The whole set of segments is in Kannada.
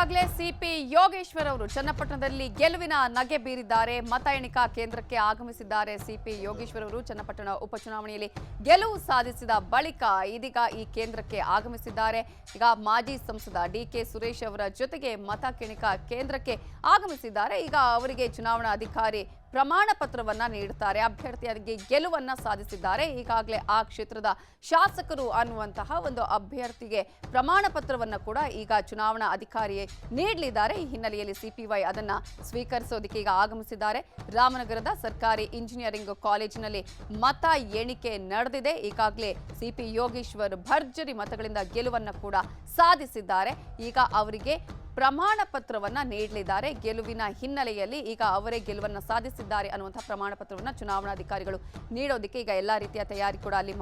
ಈಗಾಗಲೇ ಸಿಪಿ ಯೋಗೇಶ್ವರ್ ಅವರು ಚನ್ನಪಟ್ಟಣದಲ್ಲಿ ಗೆಲುವಿನ ನಗೆ ಬೀರಿದ್ದಾರೆ. ಮತ ಎಣಿಕಾ ಕೇಂದ್ರಕ್ಕೆ ಆಗಮಿಸಿದ್ದಾರೆ. ಸಿಪಿ ಯೋಗೇಶ್ವರ್ ಅವರು ಚನ್ನಪಟ್ಟಣ ಉಪಚುನಾವಣೆಯಲ್ಲಿ ಗೆಲುವು ಸಾಧಿಸಿದ ಬಳಿಕ ಇದೀಗ ಈ ಕೇಂದ್ರಕ್ಕೆ ಆಗಮಿಸಿದ್ದಾರೆ. ಈಗ ಮಾಜಿ ಸಂಸದ ಡಿಕೆ ಸುರೇಶ್ ಅವರ ಜೊತೆಗೆ ಮತ ಎಣಿಕಾ ಕೇಂದ್ರಕ್ಕೆ ಆಗಮಿಸಿದ್ದಾರೆ. ಈಗ ಅವರಿಗೆ ಚುನಾವಣಾ ಅಧಿಕಾರಿ ಪ್ರಮಾಣ ಪತ್ರವನ್ನ ನೀಡುತ್ತಾರೆ. ಅಭ್ಯರ್ಥಿಯಾಗಿ ಗೆಲುವನ್ನ ಸಾಧಿಸಿದ್ದಾರೆ. ಈಗಾಗಲೇ ಆ ಕ್ಷೇತ್ರದ ಶಾಸಕರು ಅನ್ನುವಂತಹ ಒಂದು ಅಭ್ಯರ್ಥಿಗೆ ಪ್ರಮಾಣ ಪತ್ರವನ್ನ ಕೂಡ ಈಗ ಚುನಾವಣಾ ಅಧಿಕಾರಿ ನೀಡಲಿದ್ದಾರೆ. ಈ ಹಿನ್ನೆಲೆಯಲ್ಲಿ ಸಿಪಿವೈ ಅದನ್ನ ಸ್ವೀಕರಿಸೋದಕ್ಕೆ ಈಗ ಆಗಮಿಸಿದ್ದಾರೆ. ರಾಮನಗರದ ಸರ್ಕಾರಿ ಇಂಜಿನಿಯರಿಂಗ್ ಕಾಲೇಜಿನಲ್ಲಿ ಮತ ಎಣಿಕೆ ನಡೆದಿದೆ. ಈಗಾಗಲೇ ಸಿಪಿ ಯೋಗೇಶ್ವರ್ ಭರ್ಜರಿ ಮತಗಳಿಂದ ಗೆಲುವನ್ನ ಕೂಡ ಸಾಧಿಸಿದ್ದಾರೆ. ಈಗ ಅವರಿಗೆ ಪ್ರಮಾಣ ಪತ್ರವನ್ನ ನೀಡಲಿದ್ದಾರೆ. ಗೆಲುವಿನ ಹಿನ್ನೆಲೆಯಲ್ಲಿ ಈಗ ಅವರೇ ಗೆಲುವನ್ನು ಸಾಧಿಸಿದ್ದಾರೆ ಅನ್ನುವಂಥ ಪ್ರಮಾಣ ಪತ್ರವನ್ನ ಚುನಾವಣಾಧಿಕಾರಿಗಳು ನೀಡೋದಕ್ಕೆ ಈಗ ಎಲ್ಲಾ ರೀತಿಯ ತಯಾರಿ ಕೂಡ ಅಲ್ಲಿ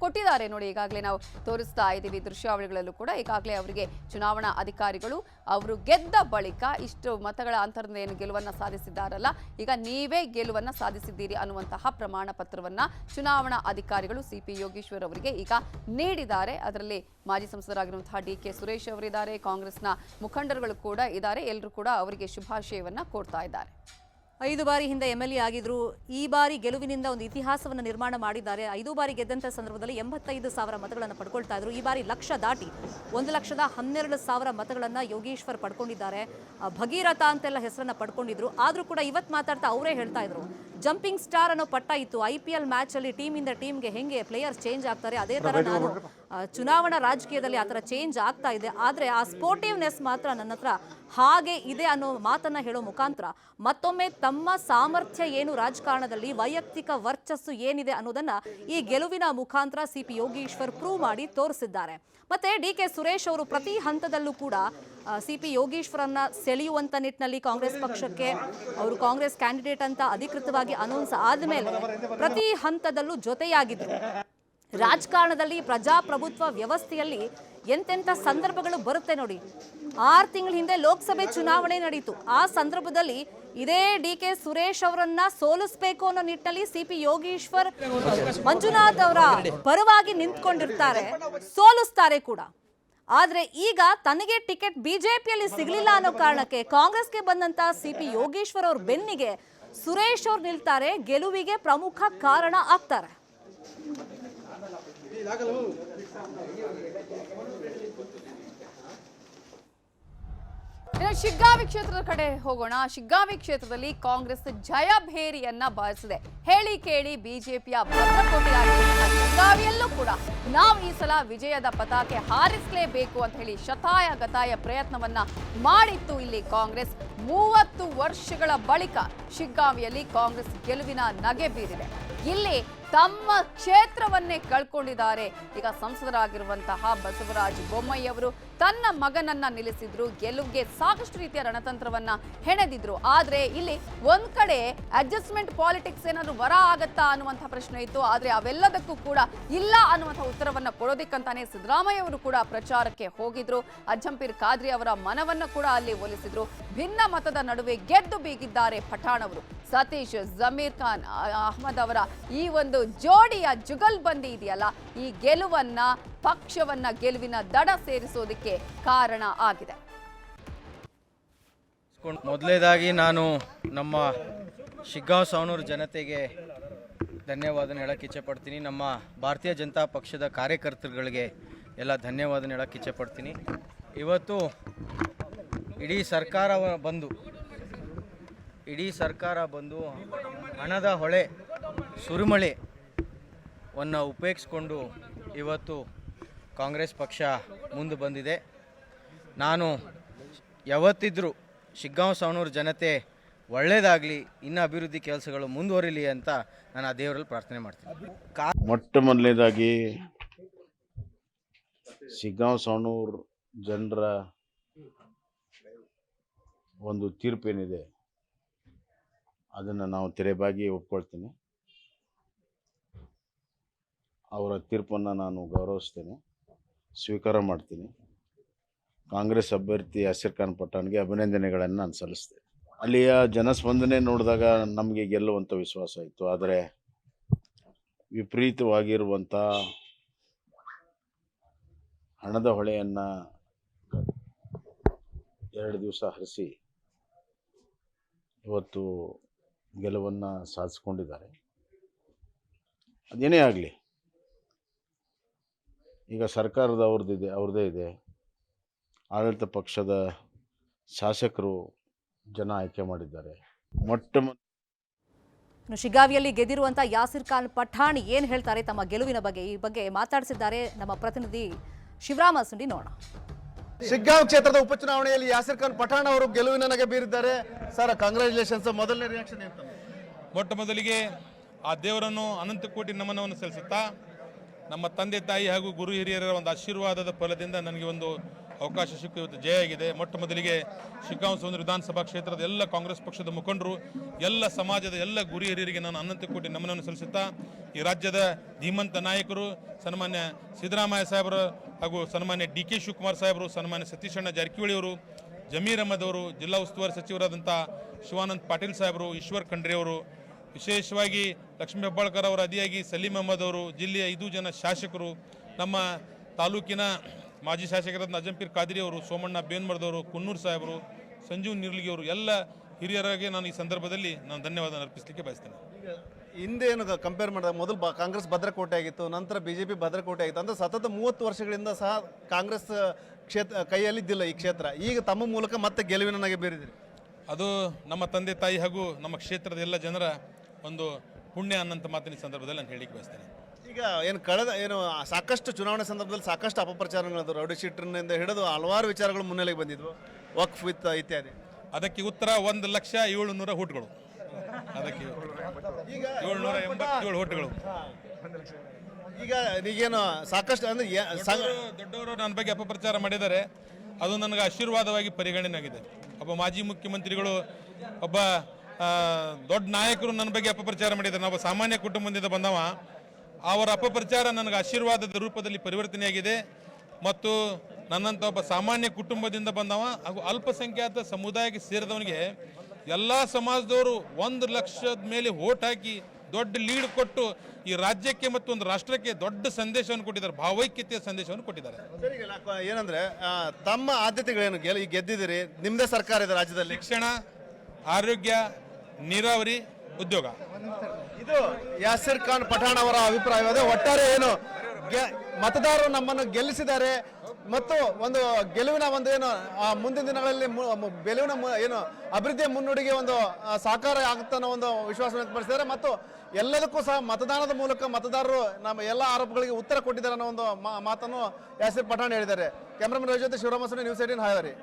ಕೊಟ್ಟಿದ್ದಾರೆ. ನೋಡಿ, ಈಗಾಗಲೇ ನಾವು ತೋರಿಸ್ತಾ ಇದ್ದೀವಿ ದೃಶ್ಯಾವಳಿಗಳಲ್ಲೂ ಕೂಡ. ಈಗಾಗಲೇ ಅವರಿಗೆ ಚುನಾವಣಾ ಅಧಿಕಾರಿಗಳು ಅವರು ಗೆದ್ದ ಬಳಿಕ ಇಷ್ಟು ಮತಗಳ ಅಂತರದಿಂದ ಏನು ಗೆಲುವನ್ನು ಸಾಧಿಸಿದ್ದಾರಲ್ಲ, ಈಗ ನೀವೇ ಗೆಲುವನ್ನು ಸಾಧಿಸಿದ್ದೀರಿ ಅನ್ನುವಂತಹ ಪ್ರಮಾಣ ಪತ್ರವನ್ನ ಚುನಾವಣಾ ಅಧಿಕಾರಿಗಳು ಸಿಪಿ ಯೋಗೇಶ್ವರ್ ಅವರಿಗೆ ಈಗ ನೀಡಿದ್ದಾರೆ. ಅದರಲ್ಲಿ ಮಾಜಿ ಸಂಸದರಾಗಿರುವಂತಹ ಡಿಕೆ ಸುರೇಶ್ ಅವರಿದ್ದಾರೆ, ಕಾಂಗ್ರೆಸ್ನ ಮುಖಂಡರುಗಳು ಕೂಡ ಇದ್ದಾರೆ. ಎಲ್ಲರೂ ಕೂಡ ಅವರಿಗೆ ಶುಭಾಶಯವನ್ನ ಕೋರ್ತಾ ಇದ್ದಾರೆ. 5 ಬಾರಿ ಹಿಂದೆ MLA ಆಗಿದ್ರು. ಈ ಬಾರಿ ಗೆಲುವಿನಿಂದ ಒಂದು ಇತಿಹಾಸವನ್ನು ನಿರ್ಮಾಣ ಮಾಡಿದ್ದಾರೆ. 5 ಬಾರಿ ಗೆದ್ದಂಥ ಸಂದರ್ಭದಲ್ಲಿ 85,000 ಮತಗಳನ್ನು ಪಡ್ಕೊಳ್ತಾ ಇದ್ರು. ಈ ಬಾರಿ ಲಕ್ಷ ದಾಟಿ 1,12,000 ಮತಗಳನ್ನು ಯೋಗೇಶ್ವರ್ ಪಡ್ಕೊಂಡಿದ್ದಾರೆ. ಭಗೀರಥ ಅಂತೆಲ್ಲ ಹೆಸರನ್ನ ಪಡ್ಕೊಂಡಿದ್ರು. ಆದ್ರೂ ಕೂಡ ಇವತ್ತು ಮಾತಾಡ್ತಾ ಅವರೇ ಹೇಳ್ತಾ ಇದ್ರು, ಜಂಪಿಂಗ್ ಸ್ಟಾರ್ ಅನ್ನೋ ಪಟ್ಟ ಇತ್ತು. IPL ಮ್ಯಾಚ್ ಅಲ್ಲಿ ಟೀಮಿಂದ ಟೀಮ್ಗೆ ಹೆಂಗೆ ಪ್ಲೇಯರ್ಸ್ ಚೇಂಜ್ ಆಗ್ತಾರೆ, ಅದೇ ತರ ನಾನು ಚುನಾವಣಾ ರಾಜಕೀಯದಲ್ಲಿ ಆ ಥರ ಚೇಂಜ್ ಆಗ್ತಾ ಇದೆ. ಆದರೆ ಆ ಸ್ಪೋರ್ಟಿವ್ನೆಸ್ ಮಾತ್ರ ನನ್ನ ಹತ್ರ ಹಾಗೆ ಇದೆ ಅನ್ನೋ ಮಾತನ್ನ ಹೇಳೋ ಮುಖಾಂತರ ಮತ್ತೊಮ್ಮೆ ತಮ್ಮ ಸಾಮರ್ಥ್ಯ ಏನು ರಾಜಕಾರಣದಲ್ಲಿ, ವೈಯಕ್ತಿಕ ವರ್ಚಸ್ಸು ಏನಿದೆ ಅನ್ನೋದನ್ನ ಈ ಗೆಲುವಿನ ಮುಖಾಂತರ ಸಿಪಿ ಯೋಗೇಶ್ವರ್ ಪ್ರೂವ್ ಮಾಡಿ ತೋರಿಸಿದ್ದಾರೆ. ಮತ್ತೆ ಡಿಕೆ ಸುರೇಶ್ ಅವರು ಪ್ರತಿ ಹಂತದಲ್ಲೂ ಕೂಡ ಸಿಪಿ ಯೋಗೇಶ್ವರನ್ನ ಸೆಳೆಯುವಂತ ನಿಟ್ಟಿನಲ್ಲಿ ಕಾಂಗ್ರೆಸ್ ಪಕ್ಷಕ್ಕೆ ಅವರು ಕಾಂಗ್ರೆಸ್ ಕ್ಯಾಂಡಿಡೇಟ್ ಅಂತ ಅಧಿಕೃತವಾಗಿ ಅನೌನ್ಸ್ ಆದಮೇಲೆ ಪ್ರತಿ ಹಂತದಲ್ಲೂ ಜೊತೆಯಾಗಿದ್ರು. ರಾಜಕಾರಣದಲ್ಲಿ ಪ್ರಜಾಪ್ರಭುತ್ವ ವ್ಯವಸ್ಥೆಯಲ್ಲಿ ಎಂತೆಂಥ ಸಂದರ್ಭಗಳು ಬರುತ್ತೆ ನೋಡಿ. 6 ತಿಂಗಳ ಹಿಂದೆ ಲೋಕಸಭೆ ಚುನಾವಣೆ ನಡೀತು. ಆ ಸಂದರ್ಭದಲ್ಲಿ ಇದೇ ಡಿಕೆ ಸುರೇಶ್ ಅವರನ್ನ ಸೋಲಿಸಬೇಕು ಅನ್ನೋ ನಿಟ್ಟಿನಲ್ಲಿ ಸಿಪಿ ಯೋಗೇಶ್ವರ್ ಮಂಜುನಾಥ್ ಅವರ ಪರವಾಗಿ ನಿಂತ್ಕೊಂಡಿರ್ತಾರೆ, ಸೋಲಿಸ್ತಾರೆ ಕೂಡ. ಆದ್ರೆ ಈಗ ತನಗೆ ಟಿಕೆಟ್ ಬಿಜೆಪಿಯಲ್ಲಿ ಸಿಗಲಿಲ್ಲ ಅನ್ನೋ ಕಾರಣಕ್ಕೆ ಕಾಂಗ್ರೆಸ್ಗೆ ಬಂದಂತ ಸಿಪಿ ಯೋಗೇಶ್ವರ್ ಅವ್ರ ಬೆನ್ನಿಗೆ ಸುರೇಶ್ ಅವ್ರು ನಿಲ್ತಾರೆ, ಗೆಲುವಿಗೆ ಪ್ರಮುಖ ಕಾರಣ ಆಗ್ತಾರೆ. ಶಿಗ್ಗಾವಿ ಕ್ಷೇತ್ರದ ಕಡೆ ಹೋಗೋಣ. ಶಿಗ್ಗಾವಿ ಕ್ಷೇತ್ರದಲ್ಲಿ ಕಾಂಗ್ರೆಸ್ ಜಯಭೇರಿಯನ್ನ ಬಾರಿಸಿದೆ. ಹೇಳಿ ಕೇಳಿ ಬಿಜೆಪಿಯ ಭದ್ರಕೋಟೆಯಾಗಿರುವ ಶಿಗ್ಗಾವಿಯಲ್ಲೂ ಕೂಡ ನಾವು ಈ ಸಲ ವಿಜಯದ ಪತಾಕೆ ಹಾರಿಸಲೇಬೇಕು ಅಂತ ಹೇಳಿ ಶತಾಯ ಗತಾಯ ಪ್ರಯತ್ನವನ್ನ ಮಾಡಿತ್ತು ಇಲ್ಲಿ ಕಾಂಗ್ರೆಸ್. 30 ವರ್ಷಗಳ ಬಳಿಕ ಶಿಗ್ಗಾವಿಯಲ್ಲಿ ಕಾಂಗ್ರೆಸ್ ಗೆಲುವಿನ ನಗೆ ಬೀರಿದೆ. ಇಲ್ಲಿ ತಮ್ಮ ಕ್ಷೇತ್ರವನ್ನೇ ಕಳ್ಕೊಂಡಿದ್ದಾರೆ. ಈಗ ಸಂಸದರಾಗಿರುವಂತಹ ಬಸವರಾಜ ಬೊಮ್ಮಾಯಿ ಅವರು ತನ್ನ ಮಗನನ್ನ ನಿಲ್ಲಿಸಿದ್ರು, ಗೆಲುವಿಗೆ ಸಾಕಷ್ಟು ರೀತಿಯ ರಣತಂತ್ರವನ್ನ ಹೆಣೆದಿದ್ರು. ಆದ್ರೆ ಇಲ್ಲಿ ಒಂದ್ ಕಡೆ ಅಡ್ಜಸ್ಟ್ಮೆಂಟ್ ಪಾಲಿಟಿಕ್ಸ್ ಏನಾದ್ರು ವರ ಆಗತ್ತಾ ಅನ್ನುವಂಥ ಪ್ರಶ್ನೆ ಇತ್ತು. ಆದ್ರೆ ಅವೆಲ್ಲದಕ್ಕೂ ಕೂಡ ಇಲ್ಲ ಅನ್ನುವಂಥ ಉತ್ತರವನ್ನ ಕೊಡೋದಿಕ್ಕಂತಾನೆ ಸಿದ್ದರಾಮಯ್ಯ ಅವರು ಕೂಡ ಪ್ರಚಾರಕ್ಕೆ ಹೋಗಿದ್ರು. ಅಜ್ಜಂಪೀರ್ ಖಾದ್ರಿ ಅವರ ಮನವನ್ನ ಕೂಡ ಅಲ್ಲಿ ಒಲಿಸಿದ್ರು. ಭಿನ್ನ ಮತದ ನಡುವೆ ಗೆದ್ದು ಬೀಗಿದ್ದಾರೆ ಪಠಾಣ್ ಅವರು. ಸತೀಶ್, ಜಮೀರ್ ಖಾನ್, ಅಹ್ಮದ್ ಅವರ ಈ ಒಂದು ಜೋಡಿಯ ಜುಗಲ್ಬಂದಿ ಇದೆಯಲ್ಲ, ಈ ಗೆಲುವನ್ನ ಪಕ್ಷವನ್ನ ಗೆಲುವಿನ ದಡ ಸೇರಿಸೋದಕ್ಕೆ ಕಾರಣ ಆಗಿದೆ. ಮೊದಲನೇದಾಗಿ ನಾನು ನಮ್ಮ ಶಿಗ್ಗಾಂವ್ ಸವಣೂರು ಜನತೆಗೆ ಧನ್ಯವಾದ ಹೇಳಕ್ಕೆ ಇಚ್ಛೆಪಡ್ತೀನಿ. ನಮ್ಮ ಭಾರತೀಯ ಜನತಾ ಪಕ್ಷದ ಕಾರ್ಯಕರ್ತರುಗಳಿಗೆ ಎಲ್ಲ ಧನ್ಯವಾದ ಹೇಳಕ್ಕೆ ಇಚ್ಛೆಪಡ್ತೀನಿ. ಇವತ್ತು ಇಡೀ ಸರ್ಕಾರ ಬಂದು ಹಣದ ಹೊಳೆ ಸುರಿಮಳೆಯನ್ನು ಉಪಯೋಗಿಸ್ಕೊಂಡು ಇವತ್ತು ಕಾಂಗ್ರೆಸ್ ಪಕ್ಷ ಮುಂದೆ ಬಂದಿದೆ. ನಾನು ಯಾವತ್ತಿದ್ರೂ ಶಿಗ್ಗಾಂವ್ ಸವಣೂರು ಜನತೆ ಒಳ್ಳೆಯದಾಗಲಿ, ಇನ್ನು ಅಭಿವೃದ್ಧಿ ಕೆಲಸಗಳು ಮುಂದುವರಿಲಿ ಅಂತ ನಾನು ಆ ದೇವರಲ್ಲಿ ಪ್ರಾರ್ಥನೆ ಮಾಡ್ತೀನಿ. ಮೊಟ್ಟ ಮೊದಲನೇದಾಗಿ ಶಿಗ್ಗಾಂವ್ ಸವಣೂರು ಜನರ ಒಂದು ತೀರ್ಪೇನಿದೆ ಅದನ್ನು ನಾವು ತೆರೆಬಾಗಿ ಒಪ್ಕೊಳ್ತೀನಿ. ಅವರ ತೀರ್ಪನ್ನು ನಾನು ಗೌರವಿಸ್ತೇನೆ, ಸ್ವೀಕಾರ ಮಾಡ್ತೀನಿ. ಕಾಂಗ್ರೆಸ್ ಅಭ್ಯರ್ಥಿ ಯಸೀರ್ ಖಾನ್ ಪಠಾಣ್ಗೆ ಅಭಿನಂದನೆಗಳನ್ನು ನಾನು ಸಲ್ಲಿಸ್ತೇನೆ. ಅಲ್ಲಿಯ ಜನಸ್ಪಂದನೆ ನೋಡಿದಾಗ ನಮಗೆ ಗೆಲ್ಲುವಂಥ ವಿಶ್ವಾಸ ಇತ್ತು. ಆದರೆ ವಿಪರೀತವಾಗಿರುವಂಥ ಹಣದ ಹೊಳೆಯನ್ನು 2 ದಿವಸ ಹರಿಸಿ ಇವತ್ತು ಗೆಲುವನ್ನು ಸಾಧಿಸ್ಕೊಂಡಿದ್ದಾರೆ. ಅದೇನೇ ಆಗಲಿ, ಈಗ ಸರ್ಕಾರದ ಅವ್ರದ್ದೇ ಇದೆ. ಆಡಳಿತ ಪಕ್ಷದ ಶಾಸಕರು ಜನ ಆಯ್ಕೆ ಮಾಡಿದ್ದಾರೆ. ಇನ್ನು ಶಿಗ್ಗಾವಿಯಲ್ಲಿ ಗೆದ್ದಿರುವಂಥ ಯಾಸಿರ್ ಖಾನ್ ಪಠಾಣ್ ಏನು ಹೇಳ್ತಾರೆ ತಮ್ಮ ಗೆಲುವಿನ ಬಗ್ಗೆ, ಈ ಬಗ್ಗೆ ಮಾತಾಡಿಸಿದ್ದಾರೆ ನಮ್ಮ ಪ್ರತಿನಿಧಿ ಶಿವರಾಮ ಸುಂಡಿ. ನೋಡೋಣ. ಶಿಗ್ಗಾಂವ್ ಕ್ಷೇತ್ರದ ಉಪಚುನಾವಣೆಯಲ್ಲಿ ಯಾಸಿರ್ ಖಾನ್ ಪಠಾಣ್ ಅವರು ಗೆಲುವಿನ ನಗೆ ಬೀರಿದ್ದಾರೆ. Sir, congratulations. ಮೊದಲನೇ ರಿಯಾಕ್ಷನ್ ಏನು? ಮೊಟ್ಟ ಮೊದಲಿಗೆ ಆ ದೇವರನ್ನು ಅನಂತ ಕೋಟಿ ನಮನವನ್ನು ಸಲ್ಲಿಸುತ್ತಾ ನಮ್ಮ ತಂದೆ ತಾಯಿ ಹಾಗೂ ಗುರು ಹಿರಿಯರ ಒಂದು ಆಶೀರ್ವಾದದ ಫಲದಿಂದ ನನಗೆ ಒಂದು ಅವಕಾಶ ಸಿಕ್ಕು ಇವತ್ತು ಜಯ ಆಗಿದೆ. ಮೊಟ್ಟ ಮೊದಲಿಗೆ ಶಿಗ್ಗಾಂವ್ ಸೌಂದರ್ಯ ವಿಧಾನಸಭಾ ಕ್ಷೇತ್ರದ ಎಲ್ಲ ಕಾಂಗ್ರೆಸ್ ಪಕ್ಷದ ಮುಖಂಡರು, ಎಲ್ಲ ಸಮಾಜದ ಎಲ್ಲ ಗುರು ಹಿರಿಯರಿಗೆ ನಾನು ಅನಂತ ಕೋಟಿ ನಮನವನ್ನು ಸಲ್ಲಿಸುತ್ತಾ ಈ ರಾಜ್ಯದ ಧೀಮಂತ ನಾಯಕರು ಸನ್ಮಾನ್ಯ ಸಿದ್ದರಾಮಯ್ಯ ಸಾಹೇಬರು ಹಾಗೂ ಸನ್ಮಾನ್ಯ ಡಿ ಕೆ ಶಿವಕುಮಾರ್ ಸಾಹೇಬರು, ಸನ್ಮಾನ್ಯ ಸತೀಶಣ್ಣ ಜಾರಕಿಹೊಳಿ ಅವರು, ಜಮೀರ್ ಅಹಮದ್ ಅವರು, ಜಿಲ್ಲಾ ಉಸ್ತುವಾರಿ ಸಚಿವರಾದಂಥ ಶಿವಾನಂದ್ ಪಾಟೀಲ್ ಸಾಹೇಬರು, ಈಶ್ವರ್ ಖಂಡ್ರೆ ಅವರು, ವಿಶೇಷವಾಗಿ ಲಕ್ಷ್ಮೀ ಹೆಬ್ಬಾಳ್ಕರ್ ಅವರ ಅದಿಯಾಗಿ ಸಲೀಂ ಅಹಮದ್ ಅವರು, ಜಿಲ್ಲೆಯ 5 ಜನ ಶಾಸಕರು, ನಮ್ಮ ತಾಲೂಕಿನ ಮಾಜಿ ಶಾಸಕರಾದ ಅಜಂಪೀರ್ ಖಾದ್ರಿ ಅವರು, ಸೋಮಣ್ಣ ಬೇನ್ಮರ್ದವರು, ಕುನ್ನೂರು ಸಾಹೇಬರು, ಸಂಜೀವ್ ನಿರ್ಲಿಗಿ ಅವರು, ಎಲ್ಲ ಹಿರಿಯರಾಗಿ ನಾನು ಈ ಸಂದರ್ಭದಲ್ಲಿ ನಾನು ಧನ್ಯವಾದ ಅರ್ಪಿಸಲಿಕ್ಕೆ ಬಯಸ್ತೇನೆ. ಹಿಂದೆ ಏನು ಕಂಪೇರ್ ಮಾಡಿದಾಗ ಮೊದಲು ಕಾಂಗ್ರೆಸ್ ಭದ್ರಕೋಟೆ ಆಗಿತ್ತು, ನಂತರ BJP ಭದ್ರಕೋಟೆ ಆಗಿತ್ತು. ಅಂದರೆ ಸತತ 30 ವರ್ಷಗಳಿಂದ ಸಹ ಕಾಂಗ್ರೆಸ್ ಕೈಯಲ್ಲಿದ್ದಿಲ್ಲ ಈ ಕ್ಷೇತ್ರ. ಈಗ ತಮ್ಮ ಮೂಲಕ ಮತ್ತೆ ಗೆಲುವಿನ ನಗೆ ಬೀರಿದ್ರಿ. ಅದು ನಮ್ಮ ತಂದೆ ತಾಯಿ ಹಾಗೂ ನಮ್ಮ ಕ್ಷೇತ್ರದ ಎಲ್ಲ ಜನರ ಒಂದು ಪುಣ್ಯ ಅನ್ನಂಥ ಮಾತಿನ ಸಂದರ್ಭದಲ್ಲಿ ನಾನು ಹೇಳಿಕ್ಕೆ ಬಯಸ್ತೇನೆ. ಈಗ ಏನು ಸಾಕಷ್ಟು ಚುನಾವಣೆ ಸಂದರ್ಭದಲ್ಲಿ ಸಾಕಷ್ಟು ಅಪಪ್ರಚಾರಗಳದು, ರೌಡಿ ಶೀಟರ್ನಿಂದ ಹಿಡಿದು ಹಲವಾರು ವಿಚಾರಗಳು ಮುನ್ನೆಲೆಗೆ ಬಂದಿದ್ವು, ವಕ್ಫ್ ವಿತ್ ಇತ್ಯಾದಿ. ಅದಕ್ಕೆ ಉತ್ತರ 1,700,000 ಹುಟ್ಟುಗಳು. ಅದಕ್ಕೆ ಈಗ 787 ಹುಟ್ಟುಗಳು. ಈಗ ಈಗೇನು ಸಾಕಷ್ಟು ಅಂದರೆ ದೊಡ್ಡವರು ನನ್ನ ಬಗ್ಗೆ ಅಪಪ್ರಚಾರ ಮಾಡಿದ್ದಾರೆ. ಅದು ನನಗೆ ಆಶೀರ್ವಾದವಾಗಿ ಪರಿಗಣನೆ ಆಗಿದೆ. ಒಬ್ಬ ಮಾಜಿ ಮುಖ್ಯಮಂತ್ರಿಗಳು, ಒಬ್ಬ ದೊಡ್ಡ ನಾಯಕರು ನನ್ನ ಬಗ್ಗೆ ಅಪಪ್ರಚಾರ ಮಾಡಿದ್ದಾರೆ. ನಾವು ಸಾಮಾನ್ಯ ಕುಟುಂಬದಿಂದ ಬಂದವ, ಅವರ ಅಪಪ್ರಚಾರ ನನಗೆ ಆಶೀರ್ವಾದದ ರೂಪದಲ್ಲಿ ಪರಿವರ್ತನೆಯಾಗಿದೆ. ಮತ್ತು ನನ್ನಂಥ ಒಬ್ಬ ಸಾಮಾನ್ಯ ಕುಟುಂಬದಿಂದ ಬಂದವ ಹಾಗೂ ಅಲ್ಪಸಂಖ್ಯಾತ ಸಮುದಾಯಕ್ಕೆ ಸೇರಿದವನಿಗೆ ಎಲ್ಲ ಸಮಾಜದವರು 1 ಲಕ್ಷದ ಮೇಲೆ ವೋಟ್ ಹಾಕಿ ದೊಡ್ಡ ಲೀಡ್ ಕೊಟ್ಟು ಈ ರಾಜ್ಯಕ್ಕೆ ಮತ್ತು ಒಂದು ರಾಷ್ಟ್ರಕ್ಕೆ ದೊಡ್ಡ ಸಂದೇಶವನ್ನು ಕೊಟ್ಟಿದ್ದಾರೆ, ಭಾವೈಕ್ಯತೆಯ ಸಂದೇಶವನ್ನು ಕೊಟ್ಟಿದ್ದಾರೆ. ಏನಂದ್ರೆ ತಮ್ಮ ಆದ್ಯತೆಗಳೇನು? ಈಗ ಗೆದ್ದಿದ್ದೀರಿ, ನಿಮ್ಮದೇ ಸರ್ಕಾರ ಇದೆ ರಾಜ್ಯದಲ್ಲಿ. ಶಿಕ್ಷಣ, ಆರೋಗ್ಯ, ನೀರಾವರಿ, ಉದ್ಯೋಗ. ಇದು ಯಾಸಿರ್ ಖಾನ್ ಪಠಾಣ್ ಅವರ ಅಭಿಪ್ರಾಯವಾದ. ಒಟ್ಟಾರೆ ಏನು ಮತದಾರರು ನಮ್ಮನ್ನು ಗೆಲ್ಲಿಸಿದ್ದಾರೆ ಮತ್ತು ಒಂದು ಗೆಲುವಿನ ಒಂದು ಏನು ಮುಂದಿನ ದಿನಗಳಲ್ಲಿ ಗೆಲುವಿನ ಏನು ಅಭಿವೃದ್ಧಿಯ ಮುನ್ನುಡಿಗೆ ಒಂದು ಸಾಕಾರ ಆಗುತ್ತೆ ಅನ್ನೋ ಒಂದು ವಿಶ್ವಾಸ ವ್ಯಕ್ತಪಡಿಸಿದ್ದಾರೆ. ಮತ್ತು ಎಲ್ಲದಕ್ಕೂ ಸಹ ಮತದಾನದ ಮೂಲಕ ಮತದಾರರು ನಮ್ಮ ಎಲ್ಲ ಆರೋಪಗಳಿಗೆ ಉತ್ತರ ಕೊಟ್ಟಿದ್ದಾರೆ ಅನ್ನೋ ಒಂದು ಮಾತನ್ನು ಯಾಸಿರ್ ಪಠಾಣ್ ಹೇಳಿದ್ದಾರೆ. ಕ್ಯಾಮ್ರಾಮನ್ ಜೊತೆ ಶಿವರಾಮ ಸುನಿ, ನ್ಯೂಸ್ 18 ಹಾವೇರಿ.